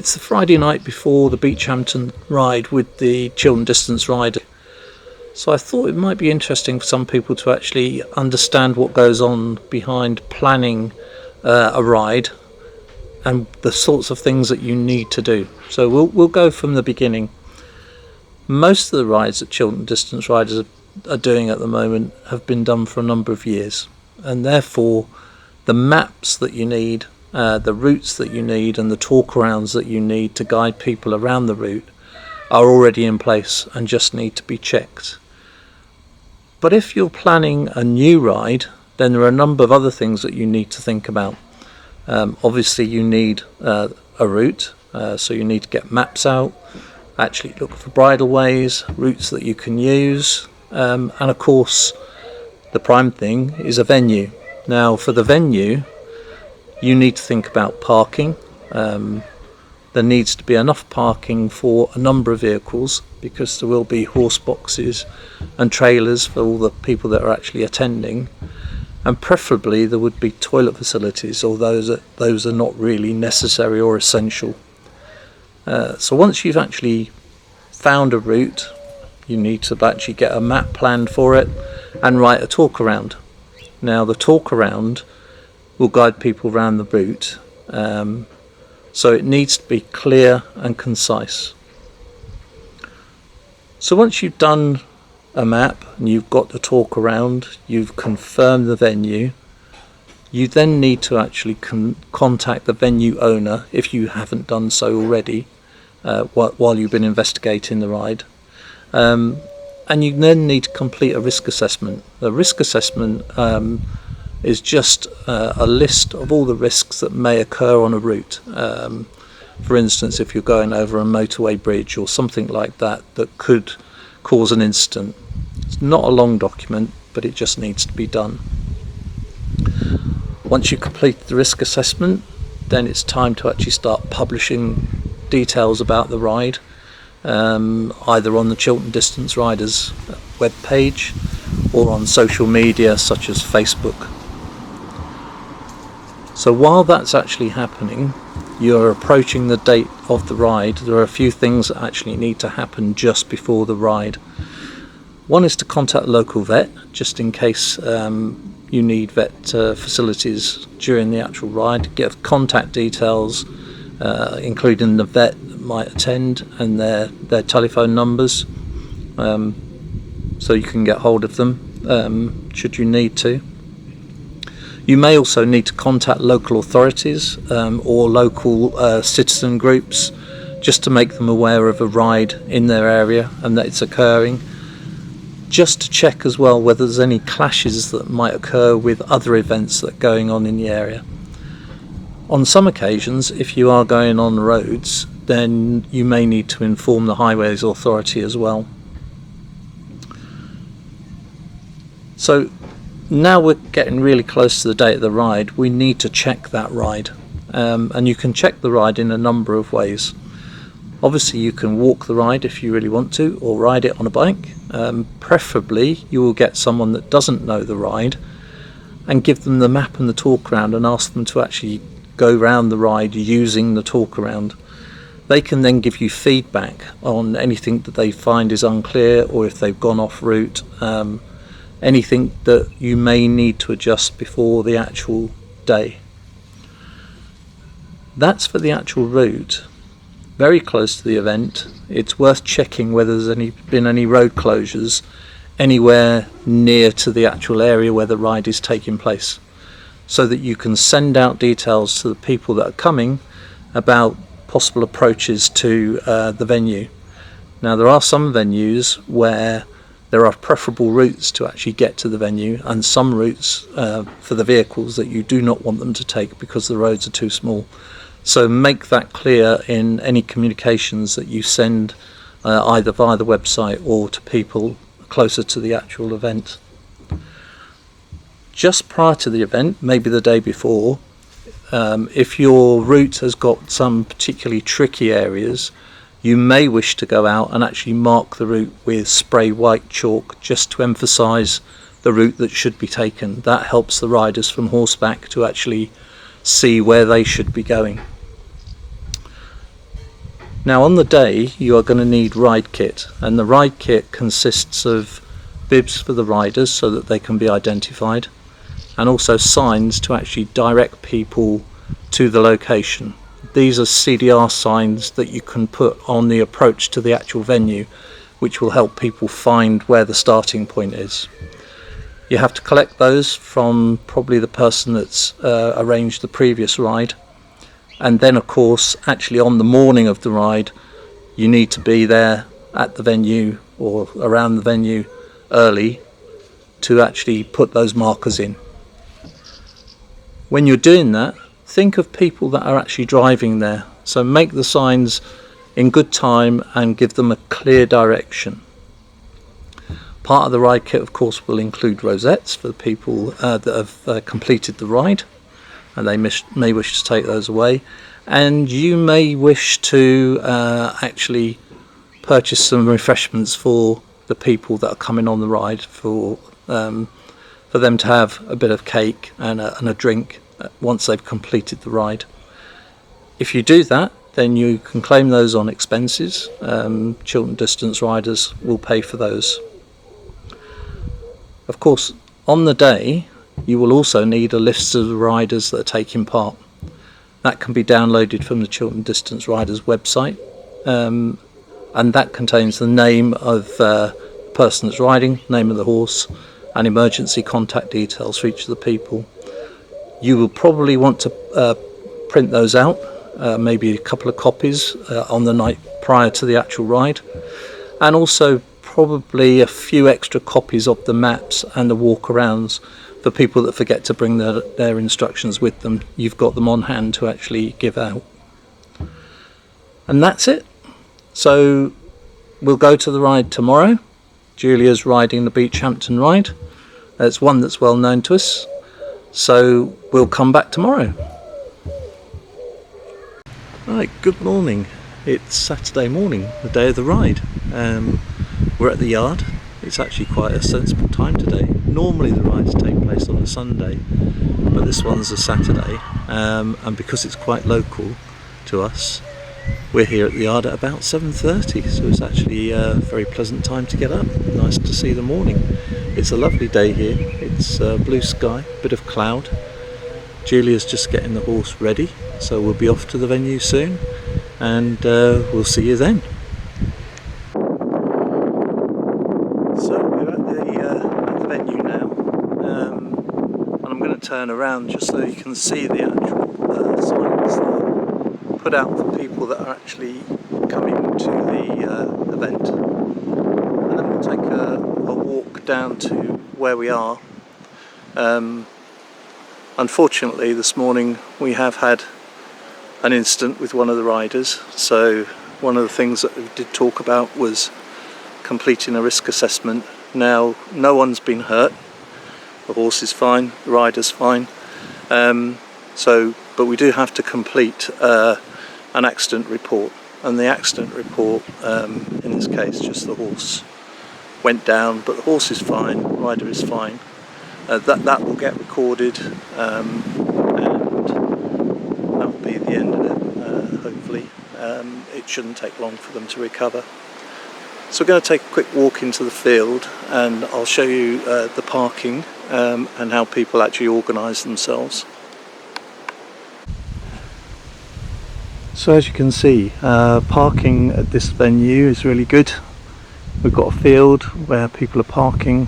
It's the Friday night before the Beachampton ride with the Chiltern Distance Riders. So I thought it might be interesting for some people to actually understand what goes on behind planning a ride and the sorts of things that you need to do. So we'll go from the beginning. Most of the rides that Chiltern Distance Riders are doing at the moment have been done for a number of years, and therefore the maps that you need, the routes that you need, and the talkarounds that you need to guide people around the route are already in place and just need to be checked. But if you're planning a new ride, then there are a number of other things that you need to think about. Obviously you need a route, so you need to get maps out, actually look for bridleways, routes that you can use, and of course the prime thing is a venue. Now for the venue you need to think about parking. There needs to be enough parking for a number of vehicles, because there will be horse boxes and trailers for all the people that are actually attending, and preferably there would be toilet facilities, although those are not really necessary or essential. So once you've actually found a route, you need to actually get a map planned for it and write a talk around. Now the talk around will guide people around the route, so it needs to be clear and concise. So once you've done a map and you've got the talk around, you've confirmed the venue, you then need to actually contact the venue owner if you haven't done so already while you've been investigating the ride. And you then need to complete a risk assessment. The risk assessment is just a list of all the risks that may occur on a route. For instance, if you're going over a motorway bridge or something like that that could cause an incident. It's not a long document, but it just needs to be done. Once you complete the risk assessment, then it's time to actually start publishing details about the ride, either on the Chiltern Distance Riders webpage or on social media such as Facebook. So while that's actually happening, you're approaching the date of the ride, there are a few things that actually need to happen just before the ride. One is to contact a local vet, just in case you need vet facilities during the actual ride. Get contact details, including the vet that might attend, and their telephone numbers, so you can get hold of them should you need to. You may also need to contact local authorities or local citizen groups, just to make them aware of a ride in their area and that it's occurring. Just to check as well whether there's any clashes that might occur with other events that are going on in the area. On some occasions, if you are going on roads, then you may need to inform the Highways Authority as well. So now we're getting really close to the date of the ride, we need to check that ride. And you can check the ride in a number of ways. Obviously you can walk the ride if you really want to, or ride it on a bike. Preferably you will get someone that doesn't know the ride and give them the map and the talk around and ask them to actually go round the ride using the talk around. They can then give you feedback on anything that they find is unclear, or if they've gone off route, anything that you may need to adjust before the actual day. That's for the actual route. Very close to the event, it's worth checking whether there's been any road closures anywhere near to the actual area where the ride is taking place, so that you can send out details to the people that are coming about possible approaches to the venue. Now there are some venues where there are preferable routes to actually get to the venue, and some routes for the vehicles that you do not want them to take because the roads are too small. So make that clear in any communications that you send, either via the website or to people closer to the actual event. Just prior to the event, maybe the day before, if your route has got some particularly tricky areas, you may wish to go out and actually mark the route with spray white chalk, just to emphasise the route that should be taken. That helps the riders from horseback to actually see where they should be going. Now on the day you are going to need ride kit, and the ride kit consists of bibs for the riders so that they can be identified, and also signs to actually direct people to the location. These are CDR signs that you can put on the approach to the actual venue, which will help people find where the starting point is. You have to collect those from probably the person that's arranged the previous ride, and then of course actually on the morning of the ride you need to be there at the venue or around the venue early to actually put those markers in. When you're doing that, think of people that are actually driving there, so make the signs in good time and give them a clear direction. Part of the ride kit of course will include rosettes for the people that have completed the ride, and they may wish to take those away, and you may wish to actually purchase some refreshments for the people that are coming on the ride, for them to have a bit of cake and a drink once they've completed the ride. If you do that, then you can claim those on expenses. Chiltern Distance Riders will pay for those. Of course, on the day you will also need a list of the riders that are taking part. That can be downloaded from the Chiltern Distance Riders website, and that contains the name of the person that's riding, name of the horse, and emergency contact details for each of the people. You will probably want to print those out, maybe a couple of copies on the night prior to the actual ride, and also probably a few extra copies of the maps and the walk-arounds for people that forget to bring their instructions with them. You've got them on hand to actually give out. And that's it. So we'll go to the ride tomorrow. Julia's riding the Beachampton ride. It's one that's well known to us, so we'll come back tomorrow. Right, good morning. It's Saturday morning, the day of the ride. We're at the yard. It's actually quite a sensible time today. Normally the rides take place on a Sunday, but this one's a Saturday, and because it's quite local to us, we're here at the yard at about 7:30, so it's actually a very pleasant time to get up. Nice to see the morning. It's a lovely day here. It's blue sky, bit of cloud. Julia's just getting the horse ready, so we'll be off to the venue soon, and we'll see you then. So we're at the venue now, and I'm going to turn around just so you can see the actual signs that are put out for people that are actually coming to the event, and then we'll take a walk down to where we are. Unfortunately this morning we have had an incident with one of the riders, so one of the things that we did talk about was completing a risk assessment. Now no one's been hurt, the horse is fine, the rider's fine, but we do have to complete an accident report, and the accident report in this case just the horse went down, but the horse is fine, the rider is fine. That will get recorded, and that will be the end of it, hopefully. It shouldn't take long for them to recover. So we're going to take a quick walk into the field, and I'll show you the parking and how people actually organise themselves. So as you can see, parking at this venue is really good. We've got a field where people are parking.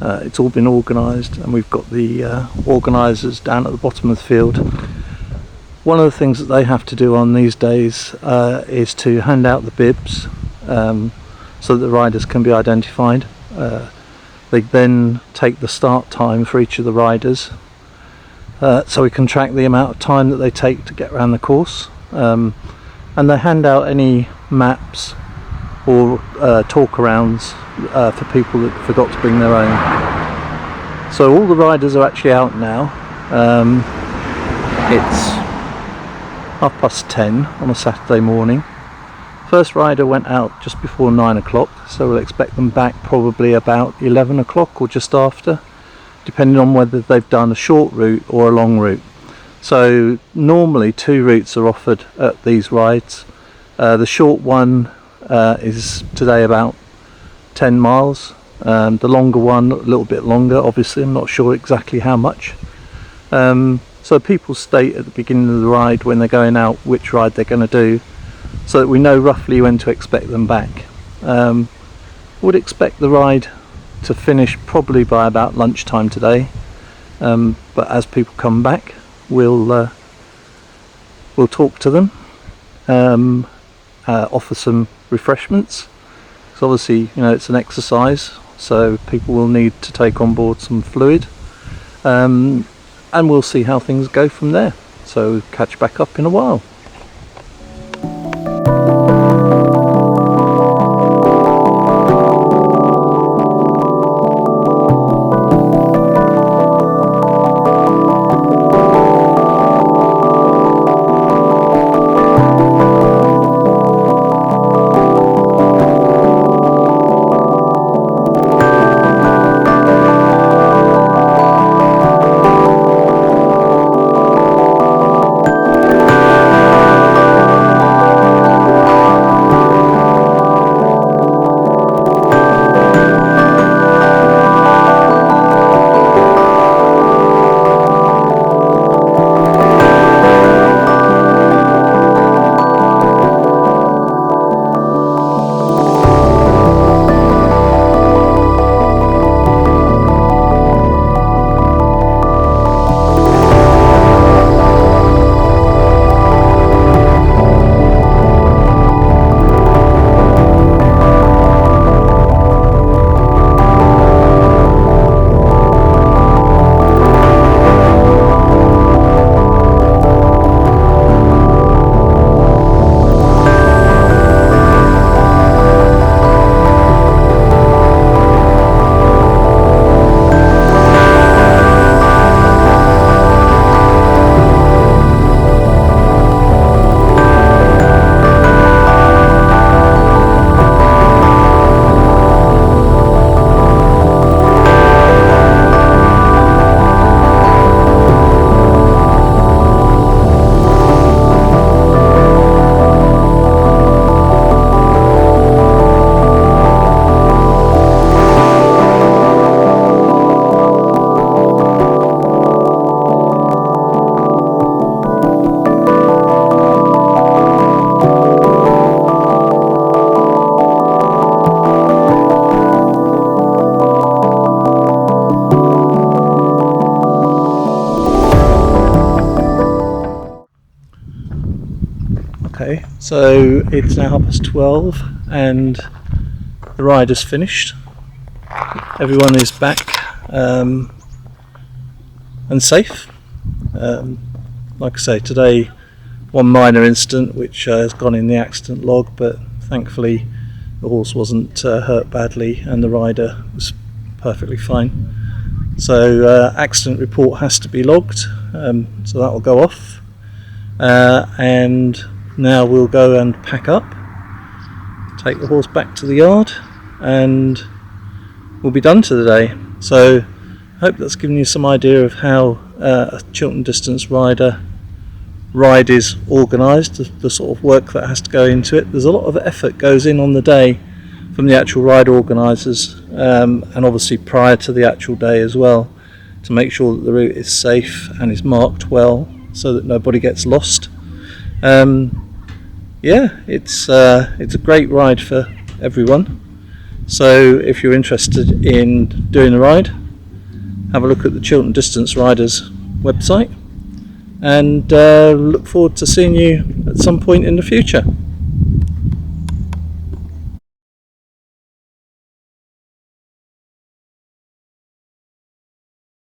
It's all been organised, and we've got the organisers down at the bottom of the field. One of the things that they have to do on these days is to hand out the bibs so that the riders can be identified. They then take the start time for each of the riders, so we can track the amount of time that they take to get around the course, and they hand out any maps or talk-arounds for people that forgot to bring their own. So all the riders are actually out now. It's 10:30 on a Saturday morning. First rider went out just before 9 o'clock, so we'll expect them back probably about 11 o'clock or just after, depending on whether they've done a short route or a long route. So normally 2 routes are offered at these rides. The short one is today about 10 miles. The longer one a little bit longer, obviously. I'm not sure exactly how much. So people state at the beginning of the ride when they're going out which ride they're going to do, so that we know roughly when to expect them back. Would expect the ride to finish probably by about lunchtime today, but as people come back we'll talk to them, offer some refreshments, because obviously, you know, it's an exercise, so people will need to take on board some fluid, and we'll see how things go from there. So catch back up in a while. Okay, so it's now 12:30 and the ride is finished. Everyone is back and safe. Like I say, today one minor incident which has gone in the accident log, but thankfully the horse wasn't hurt badly and the rider was perfectly fine. So accident report has to be logged, so that will go off, and now we'll go and pack up, take the horse back to the yard, and we'll be done for the day. So I hope that's given you some idea of how a Chiltern Distance Rider ride is organised, the sort of work that has to go into it. There's a lot of effort goes in on the day from the actual ride organisers, and obviously prior to the actual day as well, to make sure that the route is safe and is marked well so that nobody gets lost. Yeah, it's a great ride for everyone. So if you're interested in doing a ride, have a look at the Chiltern Distance Riders website, and look forward to seeing you at some point in the future.